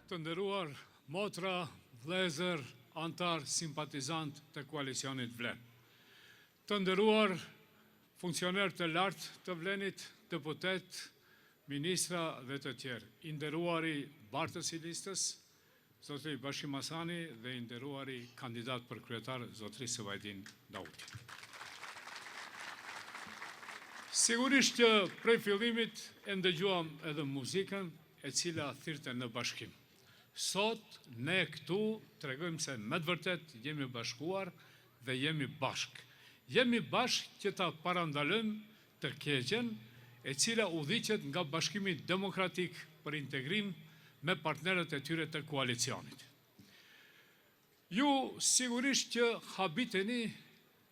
Të nderuar motra, vëllezër, antar, simpatizant të koalicionit Vlen. Të nderuar funksioner të lartë të Vlenit, deputet, ministra dhe të tjerë. I nderuari bartës i listës, zotri Bashim Hasani dhe i nderuari kandidat për kryetar, zotri Sevajdin Dauti. Sigurisht që prej fillimit e ndëgjuam edhe muzikën e cila thirrte në bashkim. Sot ne këtu tregojmë se me të vërtet jemi bashkuar dhe jemi bashk. Jemi bashk që ta parandalojmë të keqen e cila udhëhiqet nga Bashkimi Demokratik për Integrim me partnerët e tyre të koalicionit. Ju sigurisht që habiteni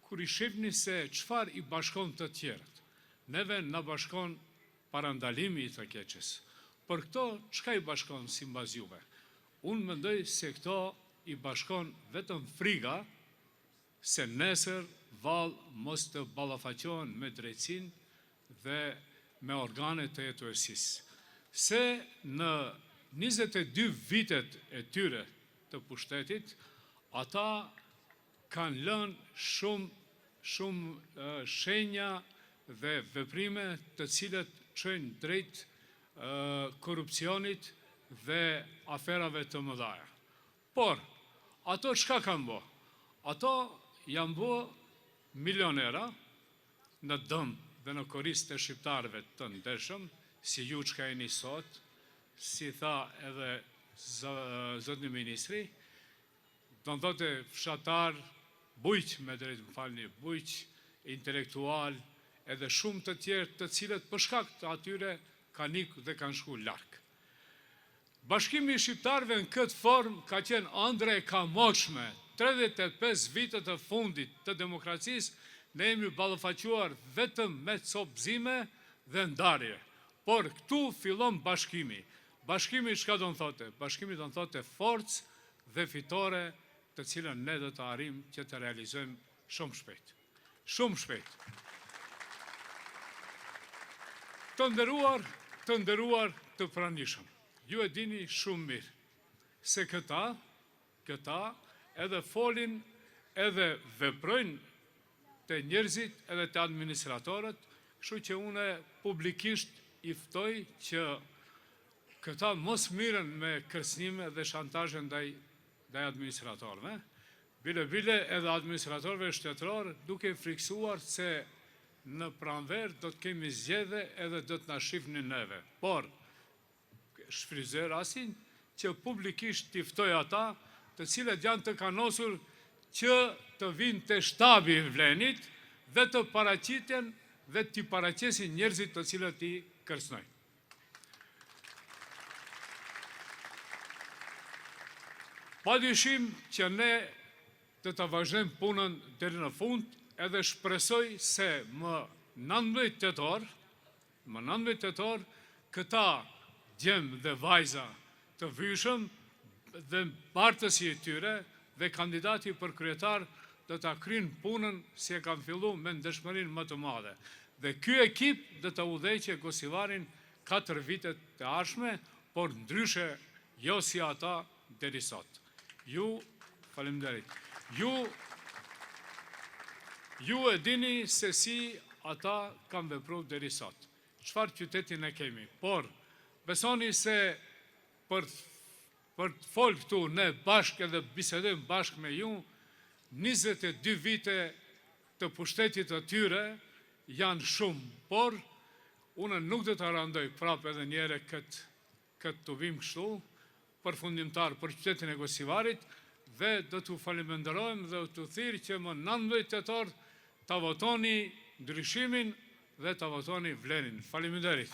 kur i shihni se çfarë i bashkon të tjerët. Neve na bashkon parandalimi i të keqes. Për këto çka i bashkon sipas juve? Unë mendoj se këto i bashkon vetëm friga se nesër vallë mos të ballafaqohen me drejtsinë dhe me organet të hetuesisë. Se në 22 vitet e tyre të pushtetit, ata kanë lënë shumë shenja dhe veprime të cilët çojnë drejt korrupsionit dhe aferave të mëdha. Por, ato çka kanë bë? Ato janë bë milionera në dëm dhe në korist të shqiptarëve të ndershëm, si ju çka jeni sot, si tha edhe zotni ministri, do të thotë fshatar, bujq me drejt më falni, bujq, intelektual, edhe shumë të tjerë të cilët për shkak të atyre kanë ikur dhe kanë shku larg. Bashkimi i shqiptarëve në këtë formë ka qenë ëndra e kamoshme. 35 vitet të fundit të demokracisë ne jemi ballafaquar vetëm me copëzime dhe ndarje. Por këtu fillon bashkimi. Bashkimi çka do të thotë? Bashkimi do të thotë forcë dhe fitore të cilën ne do të arrijmë që të realizojmë shumë shpejt. Shumë shpejt. Të nderuar të pranishëm. Ju e dini shumë mirë se këta edhe folin edhe veprojnë të njerëzit edhe të administratorët, kështu që une publikisht i ftoj që këta mos miren me kërcënime dhe shantazhe ndaj administratorëve. Bile edhe administratorëve shtetëror duke friksuar se në pranverë do të kemi zgjedhje edhe do të na shihnin neve. Por shfryzoj rastin që publikisht t'i ftoj ata të cilët janë të kanosur që të vinë te shtabi i Vlenit dhe të paraqiten dhe t'i paraqesin njerëzit të cilët i kërcënojnë. Padyshim që ne do ta vazhdojmë punën deri në fund, edhe shpresoj se më 19 tetor këta djemë dhe vajza të vyshëm dhe bartësi e tyre dhe kandidati për kryetar do ta kryjnë punën si e kanë filluar me ndeshmërinë më të madhe. Dhe ky ekip do ta udhëheqë Kosivarin 4 vitet të ardhshme, por ndryshe jo si ata deri sot. Ju faleminderit. Ju e dini se si ata kanë vepruar deri sot. Çfarë qyteti ne kemi, por besoni se për të folë këtu ne bashkë edhe bisedojmë bashkë me ju, 22 vite të pushtetit të tyre janë shumë, por unë nuk do të randoj prapë edhe njëre këtë të vim kështu, përfundimtar për qytetin e Kosivarit, dhe do t'u falenderojmë dhe t'u thirrë që më 19 tetor ta votoni ndryshimin dhe ta votoni Vlenin. Faleminderit.